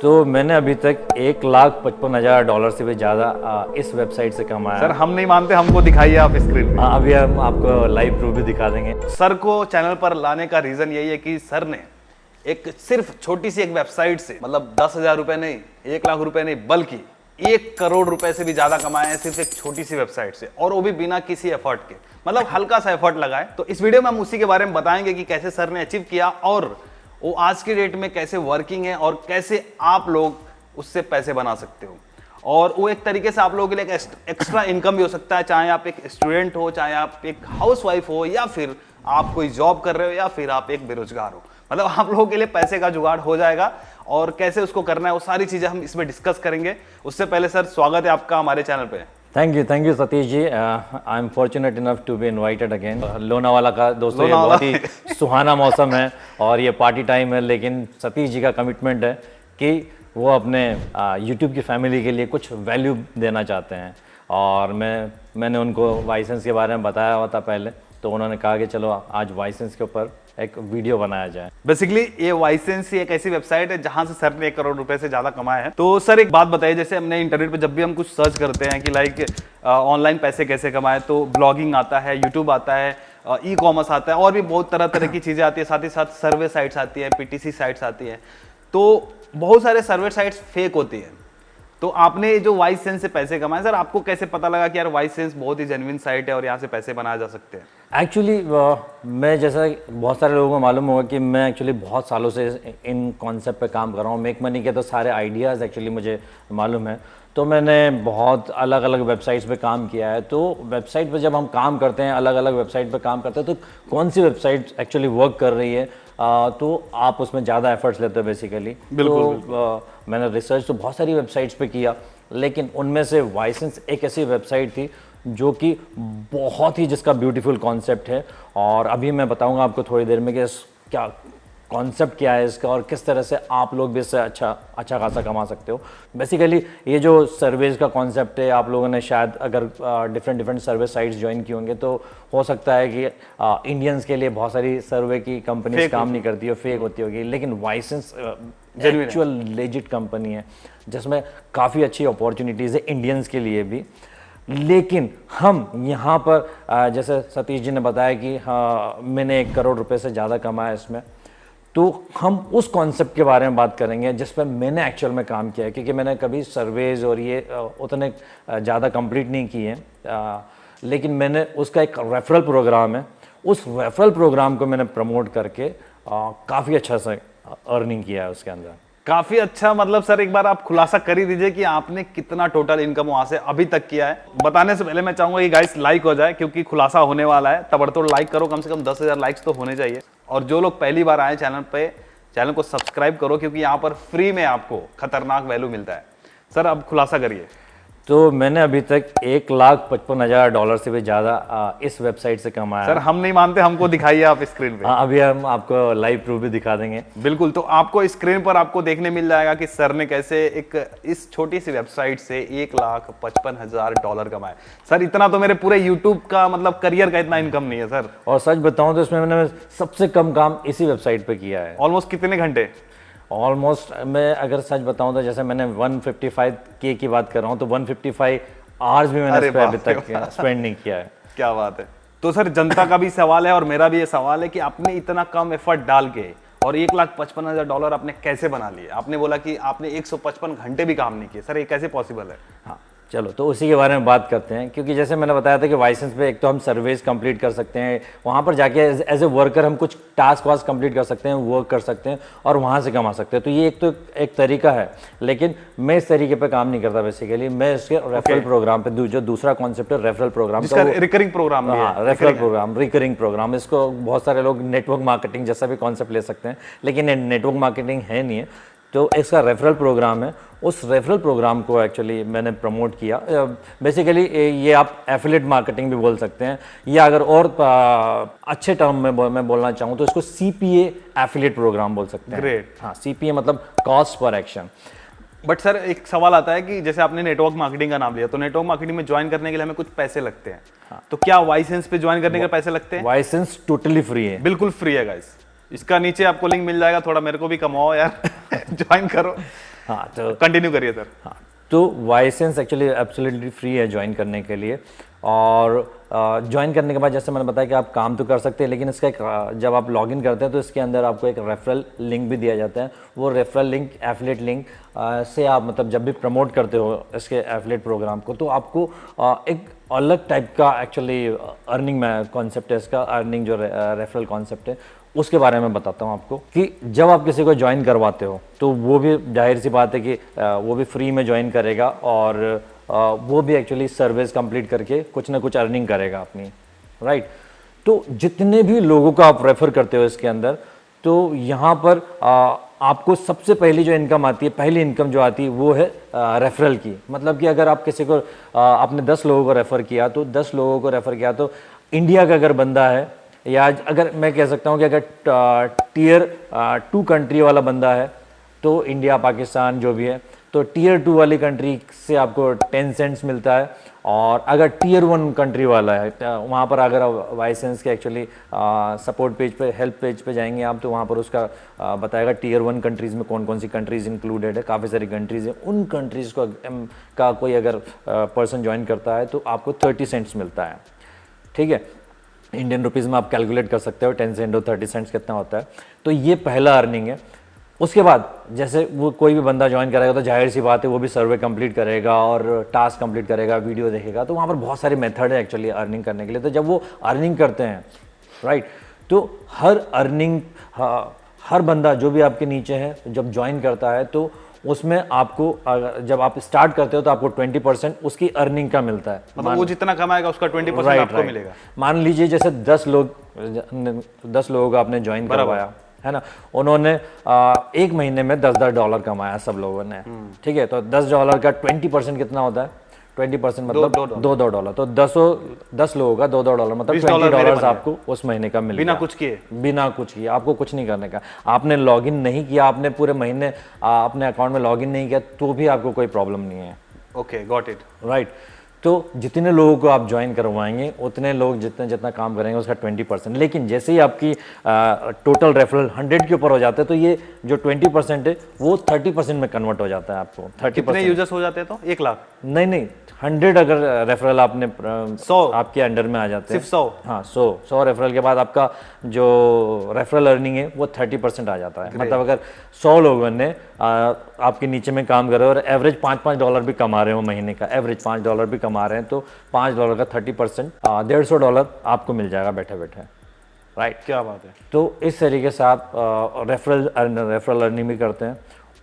तो मैंने अभी तक $1,55,000 से भी ज़्यादा इस वेबसाइट से कमाया। सर हम नहीं मानते, हमको दिखाइए आप स्क्रीन पे। अभी हम आपको लाइव प्रूफ भी दिखा देंगे। सर को चैनल पर लाने का रीजन यही है कि सर ने एक सिर्फ छोटी सी एक वेबसाइट से मतलब 10,000 रुपए नहीं, 1,00,000 रुपए नहीं, बल्कि 1 करोड़ रुपए से भी ज्यादा कमाए हैं सिर्फ एक छोटी सी वेबसाइट से, और वो भी बिना किसी एफर्ट के। मतलब हल्का सा एफर्ट लगाए। तो इस वीडियो में हम उसी के बारे में बताएंगे कि कैसे सर ने अचीव किया और वो आज की डेट में कैसे वर्किंग है और कैसे आप लोग उससे पैसे बना सकते हो। और वो एक तरीके से आप लोगों के लिए एक एक्स्ट्रा इनकम भी हो सकता है, चाहे आप एक स्टूडेंट हो, चाहे आप एक हाउसवाइफ हो, या फिर आप कोई जॉब कर रहे हो, या फिर आप एक बेरोजगार हो। मतलब आप लोगों के लिए पैसे का जुगाड़ हो जाएगा और कैसे उसको करना है वो सारी चीजें हम इसमें डिस्कस करेंगे। उससे पहले सर स्वागत है आपका हमारे चैनल पे। Thank you Satish ji. I am fortunate enough to be invited again. Lonavala का दोस्तों ये बहुत ही सुहाना मौसम है और ये पार्टी टाइम है, लेकिन सतीश जी का कमिटमेंट है कि वो अपने यूट्यूब की फैमिली के लिए कुछ वैल्यू देना चाहते हैं। और मैंने उनको वाइसेंस के बारे में बताया हुआ था पहले, तो उन्होंने कहा कि चलो आज वाइसेंस के ऊपर एक वीडियो बनाया जाए। बेसिकली ये वाइसेंस एक ऐसी वेबसाइट है जहां से सर ने 1 करोड़ रुपए से ज्यादा कमाए हैं। तो सर एक बात बताइए, जैसे हमने इंटरनेट पे जब भी हम कुछ सर्च करते हैं कि लाइक ऑनलाइन पैसे कैसे कमाए, तो ब्लॉगिंग आता है, यूट्यूब आता है, ई कॉमर्स आता है, और भी बहुत तरह की चीजें आती है। साथ ही साथ सर्वे साइट्स आती है, पीटीसी साइट्स आती है। तो बहुत सारे सर्वे साइट्स फेक होती है। तो आपने जो वाइसेंस से पैसे कमाए, सर आपको कैसे पता लगा कि यार वाइसेंस बहुत ही जेन्युइन साइट है और यहाँ से पैसे बनाए जा सकते हैं? एक्चुअली मैं, जैसा बहुत सारे लोगों को मालूम होगा कि मैं एक्चुअली बहुत सालों से इन कॉन्सेप्ट पे काम कर रहा हूँ। मेक मनी के तो सारे आइडियाज़ एक्चुअली मुझे मालूम है। तो मैंने बहुत अलग अलग वेबसाइट्स पे काम किया है। तो वेबसाइट पे जब हम काम करते हैं, अलग अलग वेबसाइट पे काम करते हैं, तो कौन सी वेबसाइट एक्चुअली वर्क कर रही है, तो आप उसमें ज़्यादा एफर्ट्स लेते हो बेसिकली। तो मैंने रिसर्च तो बहुत सारी वेबसाइट्स पे किया, लेकिन उनमें से वाइसेंस एक ऐसी वेबसाइट थी जो कि बहुत ही, जिसका ब्यूटीफुल कॉन्सेप्ट है। और अभी मैं बताऊंगा आपको थोड़ी देर में कि क्या कॉन्सेप्ट क्या है इसका और किस तरह से आप लोग भी इससे अच्छा खासा कमा सकते हो। बेसिकली ये जो सर्वेज का कॉन्सेप्ट है, आप लोगों ने शायद अगर डिफरेंट सर्वे साइट्स ज्वाइन की होंगे तो हो सकता है कि इंडियंस के लिए बहुत सारी सर्वे की कंपनीज काम नहीं करती हो, फेक होती होगी, लेकिन वाइसेंस एक्चुअल लेजिट कंपनी है जिसमें काफ़ी अच्छी अपॉर्चुनिटीज़ है इंडियंस के लिए भी। लेकिन हम यहाँ पर जैसे सतीश जी ने बताया कि हाँ मैंने 1 करोड़ रुपए से ज़्यादा कमाया इसमें, तो हम उस कॉन्सेप्ट के बारे में बात करेंगे जिस पर मैंने एक्चुअल में काम किया है। क्योंकि मैंने कभी सर्वेज और ये उतने ज़्यादा कंप्लीट नहीं किए हैं, लेकिन मैंने उसका एक रेफरल प्रोग्राम है, उस रेफरल प्रोग्राम को मैंने प्रमोट करके काफ़ी अच्छा सा अर्निंग किया है उसके अंदर। काफी अच्छा। मतलब सर एक बार आप खुलासा कर ही दीजिए कि आपने कितना टोटल इनकम वहां से अभी तक किया है। बताने से पहले मैं चाहूंगा कि गाइस लाइक हो जाए, क्योंकि खुलासा होने वाला है। तबड़तोड़ लाइक करो, कम से कम 10,000 लाइक्स तो होने चाहिए। और जो लोग पहली बार आए चैनल पे, चैनल को सब्सक्राइब करो, क्योंकि यहाँ पर फ्री में आपको खतरनाक वैल्यू मिलता है। सर अब खुलासा करिए। तो मैंने अभी तक $1,55,000 से भी ज़्यादा इस वेबसाइट से कमाया। सर हम नहीं मानते, हमको दिखाइए आप स्क्रीन पे। अभी हम आपको लाइव प्रूफ भी दिखा देंगे। बिल्कुल। तो आपको स्क्रीन पर आपको देखने मिल जाएगा कि सर ने कैसे एक इस छोटी सी वेबसाइट से $1,55,000 कमाए। सर इतना तो मेरे पूरे यूट्यूब का मतलब करियर का इतना इनकम नहीं है सर। और सच बताऊं तो इसमें मैंने सबसे कम काम इसी वेबसाइट पे किया है। ऑलमोस्ट कितने घंटे? ऑलमोस्ट मैं अगर सच बताऊं तो जैसे मैंने 155K की बात कर रहा हूं, तो 155 आवर्स भी मैंने इस पे अभी तक स्पेंड नहीं किया है। क्या बात है। तो सर जनता का भी सवाल है और मेरा भी ये सवाल है कि आपने इतना कम एफर्ट डाल के और $1,55,000 आपने कैसे बना लिए? आपने बोला कि आपने 155 घंटे भी काम नहीं किए। सर ये कैसे पॉसिबल है? हाँ चलो तो उसी के बारे में बात करते हैं। क्योंकि जैसे मैंने बताया था कि वाइसेंस पे एक तो हम सर्वेज कंप्लीट कर सकते हैं, वहाँ पर जाके एज ए वर्कर हम कुछ टास्क वास्क कंप्लीट कर सकते हैं, वर्क कर सकते हैं और वहाँ से कमा सकते हैं। तो ये एक तरीका है, लेकिन मैं इस तरीके पे काम नहीं करता बेसिकली। मैं इसके रेफरल प्रोग्राम पे, जो दूसरा कॉन्सेप्ट है referral program, recurring program, referral program, recurring program, इसको बहुत सारे लोग नेटवर्क मार्केटिंग जैसा भी कॉन्सेप्ट ले सकते हैं, लेकिन नेटवर्क मार्केटिंग है नहीं है। तो इसका रेफरल प्रोग्राम है, उस रेफरल प्रोग्राम को एक्चुअली मैंने प्रमोट किया। बेसिकली ये आप एफिलिएट मार्केटिंग भी बोल सकते हैं, या अगर और अच्छे टर्म में मैं बोलना चाहूँ तो इसको CPA एफिलिएट प्रोग्राम बोल सकते हैं। ग्रेट। हाँ, CPA मतलब cost per action. But sir एक सवाल आता है कि जैसे आपने नेटवर्क मार्केटिंग का नाम लिया, तो नेटवर्क मार्केटिंग में ज्वाइन करने के लिए हमें कुछ पैसे लगते हैं। हाँ। तो क्या वाइसेंस पे ज्वाइन करने के पैसे लगते हैं? वाइसेंस टोटली फ्री है, बिल्कुल फ्री है गाइस। इसका नीचे आपको लिंक मिल जाएगा, थोड़ा मेरे को भी कमाओ यार ज्वाइन करो। हाँ तो कंटिन्यू करिए सर। हाँ तो वाइसेंस एक्चुअली एब्सोल्युटली फ्री है ज्वाइन करने के लिए। और ज्वाइन करने के बाद जैसे मैंने बताया कि आप काम तो कर सकते हैं, लेकिन इसका एक जब आप लॉगिन करते हैं तो इसके अंदर आपको एक रेफरल लिंक भी दिया जाता है। वो रेफरल लिंक, एफिलिएट लिंक से आप मतलब जब भी प्रमोट करते हो इसके एफिलिएट प्रोग्राम को, तो आपको एक अलग टाइप का एक्चुअली अर्निंग में कॉन्सेप्ट है इसका। अर्निंग जो रेफरल कॉन्सेप्ट है उसके बारे में बताता हूँ आपको कि जब आप किसी को ज्वाइन करवाते हो तो वो भी जाहिर सी बात है कि वो भी फ्री में ज्वाइन करेगा और वो भी एक्चुअली सर्विस कंप्लीट करके कुछ ना कुछ अर्निंग करेगा अपनी, राइट। तो जितने भी लोगों को आप रेफर करते हो इसके अंदर, तो यहाँ पर आपको सबसे पहली जो इनकम आती है, पहली इनकम जो आती है वो है रेफरल की। मतलब कि अगर आप किसी को आपने 10 लोगों को रेफ़र किया, तो 10 लोगों को रेफ़र किया तो इंडिया का अगर बंदा है, या अगर मैं कह सकता हूँ कि अगर टियर 2 कंट्री वाला बंदा है, तो इंडिया, पाकिस्तान जो भी है, तो टियर 2 वाली कंट्री से आपको 10 सेंट्स मिलता है। और अगर टियर 1 कंट्री वाला है, वहाँ पर अगर वाइसेंस के एक्चुअली सपोर्ट पेज पे, हेल्प पेज पे जाएंगे आप, तो वहाँ पर उसका बताएगा टियर 1 कंट्रीज़ में कौन कौन सी कंट्रीज़ इंक्लूडेड है। काफ़ी सारी कंट्रीज़ हैं, उन कंट्रीज़ को का कोई अगर पर्सन ज्वाइन करता है तो आपको 30 सेंट्स मिलता है, ठीक है। इंडियन रुपीज़ में आप कैलकुलेट कर सकते हो 10 सेंट और 30 सेंट्स कितना होता है। तो ये पहला अर्निंग है। उसके बाद जैसे वो कोई भी बंदा ज्वाइन करेगा तो जाहिर सी बात है वो भी सर्वे कंप्लीट करेगा और टास्क कंप्लीट करेगा, वीडियो देखेगा। तो वहाँ पर बहुत सारे मेथड है एक्चुअली अर्निंग करने के लिए। तो जब वो अर्निंग करते हैं, राइट, तो हर बंदा जो भी आपके नीचे है जब ज्वाइन करता है तो उसमें आपको जब आप स्टार्ट करते हो तो आपको 20% उसकी अर्निंग का मिलता है। मतलब वो जितना कमाएगा उसका 20% आपको मिलेगा। मान लीजिए जैसे 10 लोगों को आपने ज्वाइन करवाया है ना, उन्होंने 1 महीने में $10 कमाया सब लोगों ने, ठीक है। तो $10 का 20% कितना होता है? 20% मतलब $2। तो 10 लोगों का $2 मतलब $20 आपको उस महीने का मिलेगा, बिना कुछ किए। आपको कुछ नहीं करने का। आपने लॉगिन नहीं किया, आपने पूरे महीने अपने अकाउंट में लॉगिन नहीं किया, तो भी आपको कोई प्रॉब्लम नहीं है। Okay, got it, right. तो जितने लोगों को आप ज्वाइन करवाएंगे उतने लोग जितना काम करेंगे उसका 20%। लेकिन जैसे ही आपकी टोटल रेफरल 100 के ऊपर हो जाते हैं तो ये जो 20% है वो 30% में कन्वर्ट हो जाता है। आपको 30%। कितने यूजर्स हो जाते हैं तो 1 लाख? नहीं, 100 अगर रेफरल आपने 100 आपके अंडर में आ जाते हैं, सिर्फ 100? हाँ, 100 रेफरल के बाद आपका जो रेफरल अर्निंग है वो 30% आ जाता है। मतलब अगर 100 लोगों ने आपके नीचे में काम कर रहे हो और एवरेज $5 भी कमा रहे हो महीने का, एवरेज $5 भी कमा रहे हैं, तो $5 का 30% $150 आपको मिल जाएगा बैठे बैठे, राइट। क्या बात है। तो इस तरीके से आप रेफरल अर्निंग भी करते हैं।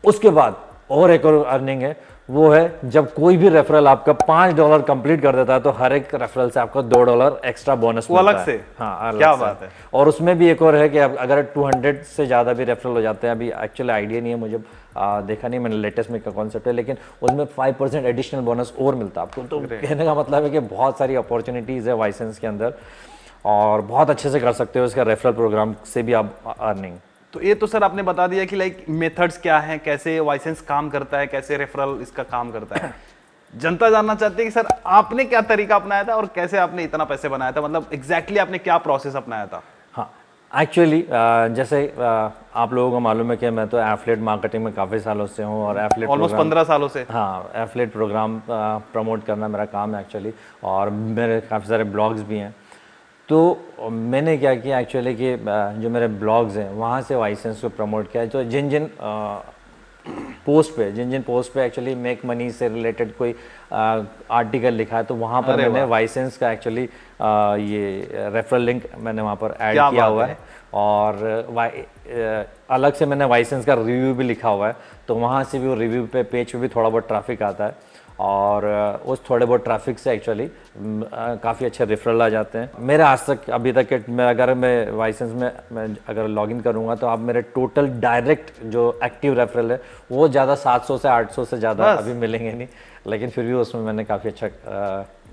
उसके बाद और एक और अर्निंग है, वो है जब कोई भी रेफरल आपका $5 कंप्लीट कर देता है तो हर एक रेफरल से आपको $2 एक्स्ट्रा बोनस मिलता है। अलग से? हाँ, अलग क्या से। बात है। और उसमें भी एक और है कि अगर 200 से ज़्यादा भी रेफरल हो जाते हैं, अभी एक्चुअली आइडिया नहीं है मुझे, देखा नहीं मैंने, लेटेस्ट में का कॉन्सेप्ट है, लेकिन उसमें 5% एडिशनल बोनस और मिलता है आपको। तो कहने का मतलब है कि बहुत सारी अपॉर्चुनिटीज़ है वाइसेंस के अंदर और बहुत अच्छे से कर सकते हो इसका रेफरल प्रोग्राम से भी आप अर्निंग। तो ये तो सर आपने बता दिया कि लाइक मेथड्स क्या हैं, कैसे वाइसेंस काम करता है, कैसे रेफरल इसका काम करता है। जनता जानना चाहती है कि सर आपने क्या तरीका अपनाया था और कैसे आपने इतना पैसे बनाया था, मतलब एग्जैक्टली आपने क्या प्रोसेस अपनाया था? हाँ, एक्चुअली जैसे आप लोगों को मालूम है कि मैं तो एफिलिएट मार्केटिंग में काफ़ी सालों से हूँ और एफिलिएट ऑलमोस्ट 15 सालों से। हाँ, एफिलिएट प्रोग्राम प्रमोट करना मेरा काम है एक्चुअली, और मेरे काफ़ी सारे ब्लॉग्स भी हैं। तो मैंने क्या किया एक्चुअली कि जो मेरे ब्लॉग्स हैं वहाँ से वाइसेंस को प्रमोट किया। तो जिन पोस्ट पे एक्चुअली मेक मनी से रिलेटेड कोई आर्टिकल लिखा है तो वहाँ पर मैंने वाइसेंस का एक्चुअली ये रेफरल लिंक मैंने वहाँ पर ऐड किया हुआ है। और अलग से मैंने वाइसेंस का रिव्यू भी लिखा हुआ है, तो वहाँ से भी वो रिव्यू पे पेज पे भी थोड़ा बहुत ट्रैफिक आता है और उस थोड़े बहुत ट्रैफिक से एक्चुअली काफ़ी अच्छे रेफरल आ जाते हैं। मेरे आज तक अभी तक के अगर मैं वाइसेंस में मैं अगर लॉगिन करूँगा तो आप मेरे टोटल डायरेक्ट जो एक्टिव रेफरल है वो ज़्यादा 700 से 800 से ज़्यादा अभी मिलेंगे नहीं, लेकिन फिर भी उसमें मैंने काफ़ी अच्छा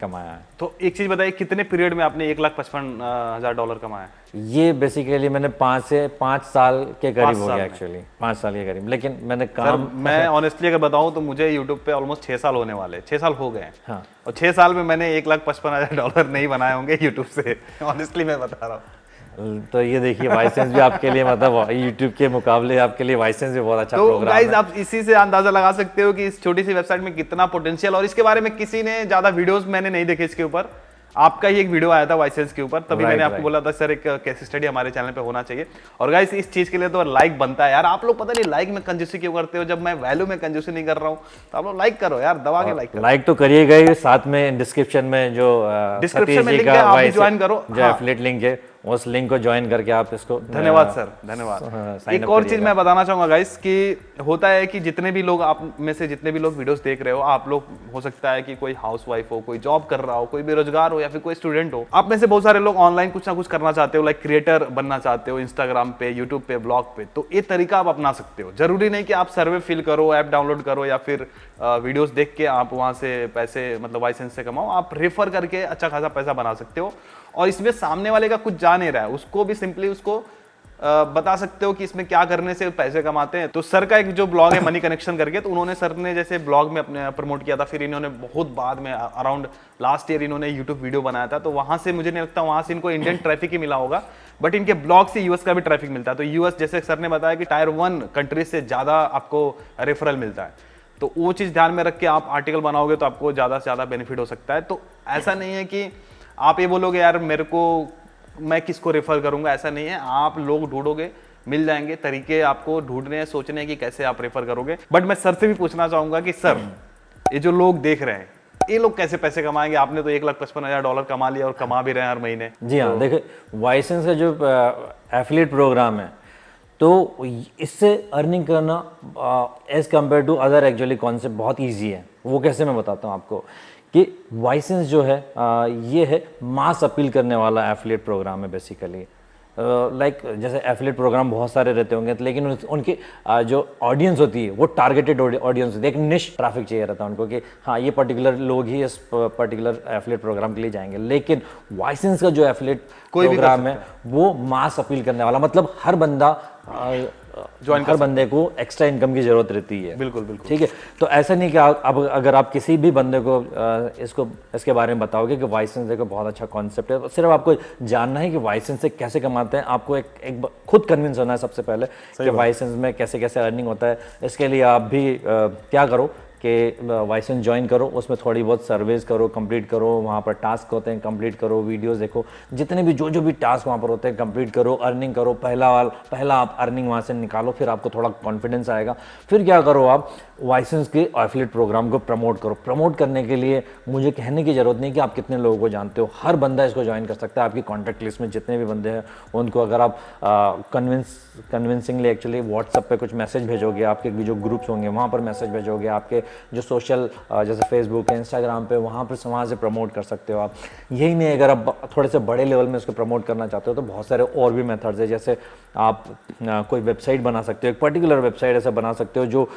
कमाया है। तो एक चीज़ बताइए, कितने पीरियड में आपने $1,55,000 कमाया? ये बेसिकली मैंने 5 साल के करीब हो गया एक्चुअली, 5 साल के करीब। लेकिन मैंने काम मैं ऑनेस्टली अगर बताऊं तो मुझे यूट्यूब पे ऑलमोस्ट 6 साल होने वाले, 6 साल हो गए। हाँ। और 6 साल में मैंने $1,55,000 नहीं बनाए होंगे यूट्यूब से, ऑनेस्टली मैं बता रहा हूँ। तो ये देखिए वाइसेंस भी आपके लिए मतलब यूट्यूब के मुकाबले आपके लिए वाइसेंस भी बहुत अच्छा तो प्रोग्राम गाइज है। आप इसी से अंदाजा लगा सकते हो कि इस छोटी सी वेबसाइट में कितना पोटेंशियल, और इसके बारे में किसी ने ज्यादा वीडियोस मैंने नहीं देखे इसके ऊपर, आपका ही एक वीडियो आया था वाइसेंस के ऊपर, तभी मैंने आपको बोला था सर एक केस स्टडी हमारे चैनल पे होना चाहिए। और गाइस इस चीज के लिए तो लाइक बनता है यार। आप लोग पता नहीं लाइक में कंजूसी क्यों करते हो, जब मैं वैल्यू में कंजूसी नहीं कर रहा हूँ तो आप लोग लाइक करो यार, दबा के लाइक करो। लाइक तो करिएगा ही, साथ में डिस्क्रिप्शन में जो डिस्क्रिप्शन में लिंक है, आप भी ज्वाइन करो, जो एफिलिएट लिंक है उस लिंक को ज्वाइन करके आप इसको धन्यवाद सर, धन्यवाद। एक और चीज मैं बताना चाहूंगा गाइस कि होता है कि जितने भी लोग आप में से जितने भी लोग वीडियोस देख रहे हो, आप लोग हो सकता है कि कोई हाउसवाइफ हो, कोई जॉब कर रहा हो, कोई बेरोजगार हो या फिर कोई स्टूडेंट हो। आप में से बहुत सारे लोग ऑनलाइन कुछ ना कुछ करना चाहते हो, लाइक क्रिएटर बनना चाहते हो इंस्टाग्राम पे, यूट्यूब पे, ब्लॉग पे। तो ये तरीका आप अपना सकते हो। जरूरी नहीं कि आप सर्वे फिल करो, ऐप डाउनलोड करो या फिर वीडियोस देख के आप वहां से पैसे मतलब लाइसेंस से कमाओ। आप रेफर करके अच्छा खासा पैसा बना सकते हो। और इसमें सामने वाले का कुछ जा नहीं रहा है, उसको भी सिंपली उसको बता सकते हो कि इसमें क्या करने से पैसे कमाते हैं। तो सर का एक जो ब्लॉग है मनी कनेक्शन करके, तो उन्होंने सर ने जैसे ब्लॉग में अपने प्रमोट किया था, फिर इन्होंने बहुत बाद में अराउंड लास्ट ईयर इन्होंने यूट्यूब वीडियो बनाया था। तो वहां से मुझे नहीं लगता वहां से इनको इंडियन ट्रैफिक ही मिला होगा, बट इनके ब्लॉग से यूएस का भी ट्रैफिक मिलता है। तो यूएस जैसे सर ने बताया कि टायर 1 कंट्री से ज्यादा आपको रेफरल मिलता है। तो वो चीज ध्यान में रख के आप आर्टिकल बनाओगे तो आपको ज्यादा से ज्यादा बेनिफिट हो सकता है। तो ऐसा नहीं है कि आप ये बोलोगे यार मेरे को मैं किसको रेफर करूंगा, ऐसा नहीं है। आप लोग ढूंढोगे, मिल जाएंगे तरीके, आपको ढूंढने हैं, सोचने हैं कि कैसे आप रेफर करोगे। बट मैं सर से भी पूछना चाहूंगा कि सर ये जो लोग देख रहे हैं ये लोग कैसे पैसे कमाएंगे? आपने तो $1,55,000 कमा लिया और कमा भी रहे हैं हर महीने। जी हाँ, देखिए वाइसेंस का जो एफिलिएट प्रोग्राम है तो इससे अर्निंग करना as compare to other actually concept बहुत ईजी है। वो कैसे मैं बताता हूँ आपको कि वाइसेंस जो है ये है मास अपील करने वाला एफिलिएट प्रोग्राम है बेसिकली। लाइक जैसे एफिलिएट प्रोग्राम बहुत सारे रहते होंगे लेकिन उनकी जो ऑडियंस होती है वो टारगेटेड ऑडियंस होती है, एक निश ट्रैफिक चाहिए रहता है उनको कि हाँ ये पर्टिकुलर लोग ही इस पर्टिकुलर एफिलिएट प्रोग्राम के लिए जाएंगे। लेकिन वाइसेंस का जो एफिलिएट प्रोग्राम है वो मास अपील करने वाला, मतलब हर बंदा हर बंदे को एक्स्ट्रा इनकम की जरूरत रहती है। बिल्कुल बिल्कुल ठीक है। तो ऐसा नहीं कि अब अगर आप किसी भी बंदे को इसके बारे में बताओगे कि वाइसेंस देखो बहुत अच्छा कॉन्सेप्ट है, सिर्फ आपको जानना है कि वाइसेंस से कैसे कमाते हैं। आपको एक खुद कन्विंस होना है सबसे पहले कि वाइसेंस में कैसे कैसे अर्निंग होता है। इसके लिए आप भी क्या करो कि वाइसेंस ज्वाइन करो, उसमें थोड़ी बहुत सर्वेज करो, कंप्लीट करो, वहाँ पर टास्क होते हैं कंप्लीट करो, वीडियोस देखो, जितने भी जो भी टास्क वहाँ पर होते हैं कंप्लीट करो, अर्निंग करो। पहला आप अर्निंग वहाँ से निकालो, फिर आपको थोड़ा कॉन्फिडेंस आएगा। फिर क्या करो, आप वाइसेंस के एफिलिएट प्रोग्राम को प्रमोट करो। प्रमोट करने के लिए मुझे कहने की जरूरत नहीं कि आप कितने लोगों को जानते हो, हर बंदा इसको ज्वाइन कर सकता है। आपकी कॉन्टैक्ट लिस्ट में जितने भी बंदे हैं उनको अगर आप कन्विंसिंगली एक्चुअली व्हाट्सएप पे कुछ मैसेज भेजोगे, आपके जो ग्रुप्स होंगे वहाँ पर मैसेज भेजोगे, आपके जो सोशल जैसे फेसबुक है, इंस्टाग्राम पे, वहाँ से प्रमोट कर सकते हो आप। यही नहीं, अगर आप थोड़े से बड़े लेवल में इसको प्रमोट करना चाहते हो तो बहुत सारे और भी मेथड्स है। जैसे आप कोई वेबसाइट बना सकते हो, एक पर्टिकुलर वेबसाइट ऐसा बना सकते हो जो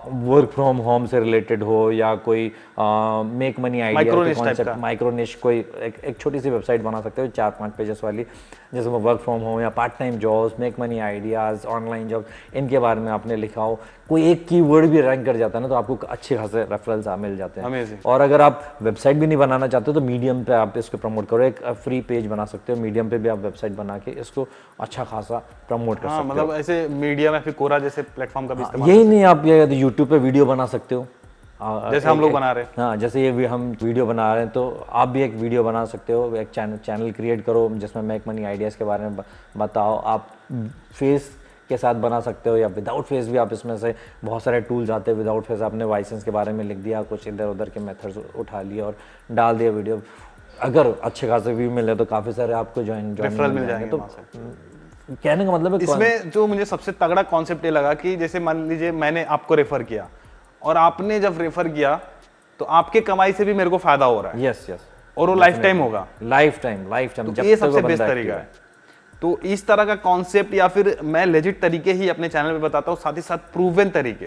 वर्क फ्रॉम होम से रिलेटेड हो, या कोई मेक मनी आइडिया माइक्रोनिश कोई एक छोटी सी वेबसाइट बना सकते हो 4-5 पेजेस वाली, जैसे वो वर्क फ्रॉम होम या part time jobs, make money ideas, online job, इनके बारे में आपने लिखा हो। कोई एक कीवर्ड भी रैंक कर जाता है ना तो आपको अच्छे खासे रेफरल्स मिल जाते हैं। Amazing. और अगर आप वेबसाइट भी नहीं बनाना चाहते तो मीडियम पे आप इसको प्रमोट करो, एक फ्री पेज बना सकते हो, मीडियम पे भी आप वेबसाइट बना के इसको अच्छा खासा प्रमोट कर सकते हो। मतलब ऐसे मीडियम या फिर कोरा जैसे प्लेटफॉर्म का भी इस्तेमाल। यही नहीं, आप ये यूट्यूब पे वीडियो बना सकते हो जैसे हम लोग बना रहे हैं। हाँ, जैसे ये भी हम वीडियो बना रहे हैं तो आप भी एक वीडियो बना सकते हो, एक चैनल क्रिएट करो जिसमें मेक मनी आइडियाज़ के बारे में बताओ। आप फेस के साथ बना सकते हो या विदाउट फेस भी, आप इसमें से बहुत सारे टूल्स आते हैं। विदाउट फेस आपने वाइसेंस के बारे में लिख दिया, कुछ इधर उधर के मेथड्स उठा लिए और डाल दिया वीडियो। अगर अच्छे खासे व्यू मिले तो काफ़ी सारे आपको ज्वाइन मिल जाएंगे। तो कहने का मतलब है इसमें जो मुझे सबसे तगड़ा कॉन्सेप्ट ये लगा कि जैसे मान लीजिए मैंने आपको रेफर किया और आपने जब रेफर किया तो आपके कमाई से भी मेरे को फायदा हो रहा है। यस, और वो लाइफ टाइम होगा। लाइफ टाइम तो ये सबसे बेस्ट तरीका है। तो इस तरह का कॉन्सेप्ट या फिर मैं लेजिट तरीके ही अपने चैनल पे बताता हूँ, साथ ही साथ प्रूवन तरीके।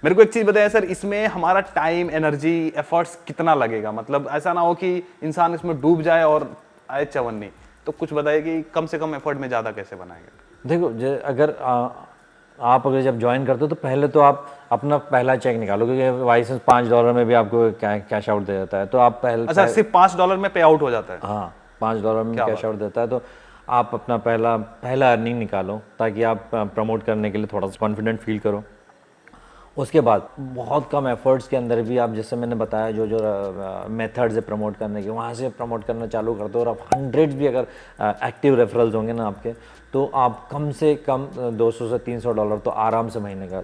मेरे को एक चीज बताया सर, इसमें हमारा टाइम, एनर्जी, एफर्ट्स कितना लगेगा? मतलब ऐसा ना हो कि इंसान इसमें डूब जाए और आए चवन्नी। तो कुछ बताइए कि कम से कम एफर्ट में ज्यादा कैसे बनाएंगे? देखो, अगर आप अगर जब ज्वाइन करते हो तो पहले तो आप अपना पहला चेक निकालो, क्योंकि वाइसेंस $5 में भी आपको कैश आउट दे देता है। तो आप पहले अच्छा, सिर्फ $5 में पे आउट हो जाता है? हाँ, $5 में कैश आउट देता है। तो आप अपना पहला अर्निंग निकालो, ताकि आप प्रमोट करने के लिए थोड़ा सा कॉन्फिडेंट फील करो। उसके बाद बहुत कम एफर्ट्स के अंदर भी आप, जैसे मैंने बताया, जो मेथड्स है प्रमोट करने के, वहाँ से प्रमोट करना चालू कर दो। और आप 100 भी अगर एक्टिव रेफरल्स होंगे ना आपके, तो आप कम से कम $200 से $300 तो आराम से महीने का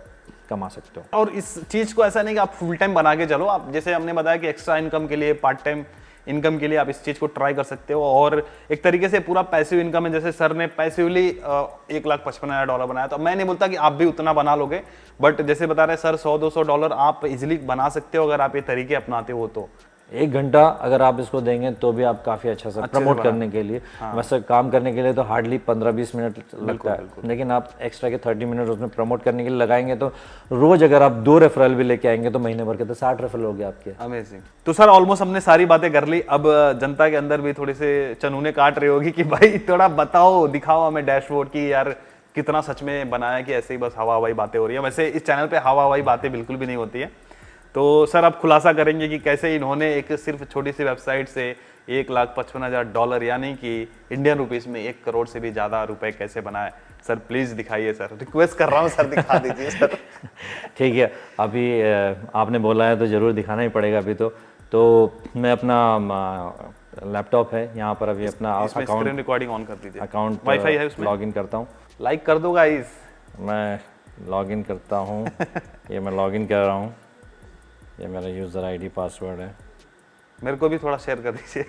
कमा सकते हो। और इस चीज़ को ऐसा नहीं कि आप फुल टाइम बना के चलो, आप जैसे हमने बताया कि एक्स्ट्रा इनकम के लिए, पार्ट टाइम इनकम के लिए आप इस चीज़ को ट्राई कर सकते हो। और एक तरीके से पूरा पैसिव इनकम है, जैसे सर ने पैसिवली $1,55,000 बनाया, तो मैं नहीं बोलता कि आप भी उतना बना लोगे, बट जैसे बता रहे सर $100-200 आप इजीली बना सकते हो अगर आप ये तरीके अपनाते हो तो। 1 घंटा अगर आप इसको देंगे तो भी आप काफ़ी अच्छा से प्रमोट करने के लिए, वैसे काम करने के लिए तो हार्डली 15-20 मिनट लगता है, लेकिन आप एक्स्ट्रा के 30 मिनट उसमें प्रमोट करने के लिए लगाएंगे तो रोज अगर आप 2 रेफरल भी लेके आएंगे तो महीने भर के तो 60 रेफरल हो गए आपके। अमेजिंग। तो सर ऑलमोस्ट हमने सारी बातें कर ली, अब जनता के अंदर भी थोड़े से चनूने काट रही होगी कि भाई थोड़ा बताओ, दिखाओ हमें डैशबोर्ड की यार कितना सच में बनाया कि ऐसे ही बस हवा हवाई बातें हो रही है। वैसे इस चैनल पे हवा हवाई बातें बिल्कुल भी नहीं होती है। तो सर आप खुलासा करेंगे कि कैसे इन्होंने एक सिर्फ छोटी सी वेबसाइट से $1,55,000 यानी कि इंडियन रुपीस में 1 करोड़ से भी ज़्यादा रुपए कैसे बनाए? सर प्लीज दिखाइए सर, रिक्वेस्ट कर रहा हूँ सर, दिखा दीजिए सर। ठीक है, अभी आपने बोला है तो ज़रूर दिखाना ही पड़ेगा। अभी तो मैं अपना लैपटॉप है यहाँ पर, अभी अपना अकाउंट रिकॉर्डिंग ऑन कर दीजिए, अकाउंट वाईफाई है उसमें, लॉग इन करता हूँ। लाइक कर दो गाइस। मैं लॉग इन करता हूँ। ये मैं लॉग इन कर रहा हूँ, ये मेरा यूज़र आईडी पासवर्ड है। मेरे को भी थोड़ा शेयर कर दीजिए।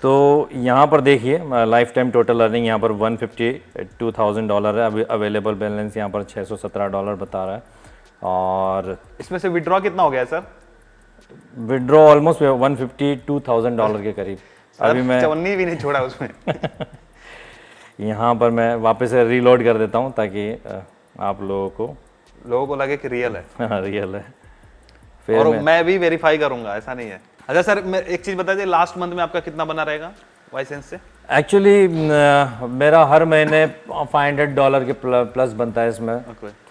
तो यहाँ पर देखिए लाइफ टाइम टोटल अर्निंग यहाँ पर $152,000 है। अभी अवेलेबल बैलेंस यहाँ पर $617 बता रहा है। और इसमें से विड्रॉ कितना हो गया सर? विड्रॉ ऑलमोस्ट $152,000 के करीब। अभी मैं चवन्नी भी नहीं छोड़ा उसमें। यहाँ पर मैं वापस से रीलोड कर देता हूँ ताकि आप लोगों को लगे कि रियल है। हाँ रियल है। फिर और मैं भी वेरीफाई करूंगा, ऐसा नहीं है। अच्छा सर एक चीज बता दीजिए, लास्ट मंथ में आपका कितना बना रहेगा वाइसेंस से? एक्चुअली मेरा हर महीने $500 के प्लस बनता है इसमें।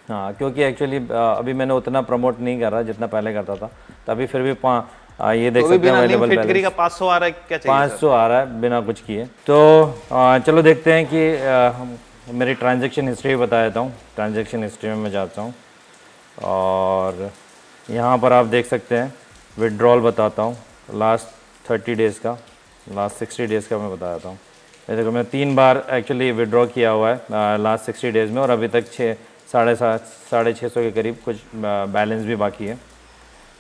हाँ, क्योंकि एक्चुअली अभी मैंने उतना प्रमोट नहीं कर रहा जितना पहले करता था, तभी फिर भी ये देख सकते हैं अवेलेबल बैलेंस का 500 आ रहा है। क्या चाहिए? 500 आ रहा है बिना कुछ किए। तो चलो देखते हैं कि मेरी ट्रांजैक्शन हिस्ट्री बता देता हूँ। ट्रांजैक्शन हिस्ट्री में मैं जाता हूँ और यहाँ पर आप देख सकते हैं विड्रॉल बताता हूँ। लास्ट 30 डेज़ का, लास्ट 60 डेज़ का मैं बता देता हूँ। ये देखो मैं 3 बार एक्चुअली विड्रॉ किया हुआ है लास्ट 60 डेज़ में, और अभी तक 650 के करीब कुछ बैलेंस भी बाकी है।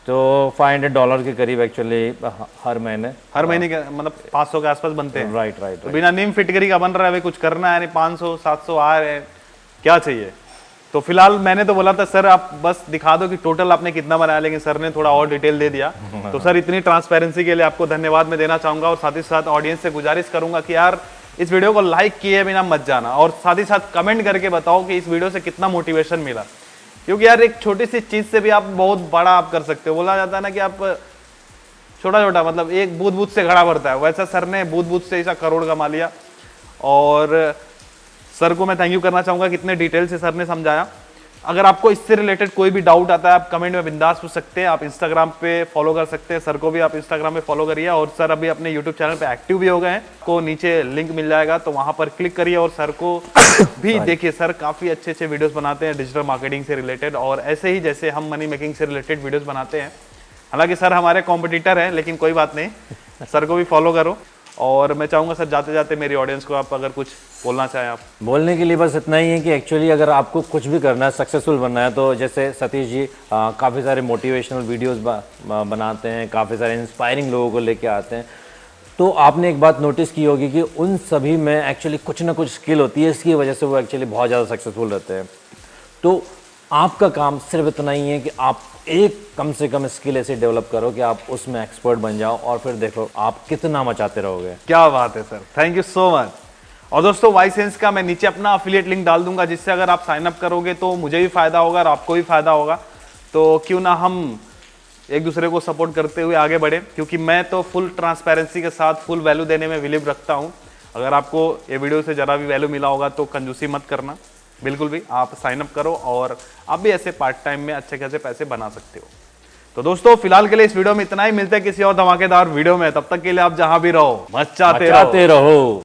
तो $500 के करीब एक्चुअली हर महीने का मतलब 500 के आसपास बनते हैं। राइट। तो बिना नीम फिटकरी का बन रहा है, अभी कुछ करना है नहीं, 500-700 आ रहे हैं, क्या चाहिए? तो फिलहाल मैंने तो बोला था सर आप बस दिखा दो कि टोटल आपने कितना बनाया, लेकिन सर ने थोड़ा और डिटेल दे दिया। तो सर इतनी ट्रांसपेरेंसी के लिए आपको धन्यवाद मैं देना चाहूंगा, और साथ ही साथ ऑडियंस से गुजारिश करूंगा कि यार इस वीडियो को लाइक किए बिना मत जाना, और साथ ही साथ कमेंट करके बताओ कि इस वीडियो से कितना मोटिवेशन मिला। क्योंकि यार एक छोटी सी चीज से भी आप बहुत बड़ा आप कर सकते हो। बोला जाता है ना कि आप छोटा छोटा मतलब एक बूंद बूंद से घड़ा भरता है, वैसा सर ने बूंद बूंद से ऐसा करोड़ कमा लिया। और सर को मैं थैंक यू करना चाहूंगा, कितने डिटेल से सर ने समझाया। अगर आपको इससे रिलेटेड कोई भी डाउट आता है आप कमेंट में बिंदास पूछ सकते हैं। आप इंस्टाग्राम पे फॉलो कर सकते हैं सर को भी, आप इंस्टाग्राम पे फॉलो करिए। और सर अभी अपने यूट्यूब चैनल पे एक्टिव भी हो गए हैं, को नीचे लिंक मिल जाएगा तो वहां पर क्लिक करिए और सर को भी देखिए। सर काफी अच्छे अच्छे वीडियोस बनाते हैं डिजिटल मार्केटिंग से रिलेटेड, और ऐसे ही जैसे हम मनी मेकिंग से रिलेटेड वीडियोस बनाते हैं। हालांकि सर हमारे कॉम्पिटिटर हैं, लेकिन कोई बात नहीं, सर को भी फॉलो करो। और मैं चाहूंगा सर जाते जाते मेरी ऑडियंस को आप अगर कुछ बोलना चाहें। आप बोलने के लिए बस इतना ही है कि एक्चुअली अगर आपको कुछ भी करना है, सक्सेसफुल बनना है, तो जैसे सतीश जी काफ़ी सारे मोटिवेशनल वीडियोस बनाते हैं, काफ़ी सारे इंस्पायरिंग लोगों को लेके आते हैं। तो आपने एक बात नोटिस की होगी कि उन सभी में एक्चुअली कुछ ना कुछ स्किल होती है, इसकी वजह से वो एक्चुअली बहुत ज़्यादा सक्सेसफुल रहते हैं। तो आपका काम सिर्फ इतना ही है कि आप एक कम से कम स्किल ऐसे डेवलप करो कि आप उसमें एक्सपर्ट बन जाओ, और फिर देखो आप कितना मचाते रहोगे। क्या बात है sir, thank you so much. और दोस्तों वाइसेंस का मैं नीचे अपना अफिलिएट लिंक डाल दूंगा, जिससे अगर आप साइन अप करोगे तो मुझे भी फायदा होगा और आपको भी फायदा होगा। तो क्यों ना हम एक दूसरे को सपोर्ट करते हुए आगे बढ़े, क्योंकि मैं तो फुल ट्रांसपेरेंसी के साथ फुल वैल्यू देने में बिलीव रखता हूँ। अगर आपको ये वीडियो से जरा भी वैल्यू मिला होगा तो कंजूसी मत करना, बिल्कुल भी। आप साइन अप करो और आप भी ऐसे पार्ट टाइम में अच्छे खासे पैसे बना सकते हो। तो दोस्तों फिलहाल के लिए इस वीडियो में इतना ही, मिलते हैं किसी और धमाकेदार वीडियो में। तब तक के लिए आप जहां भी रहो मचाते रहो।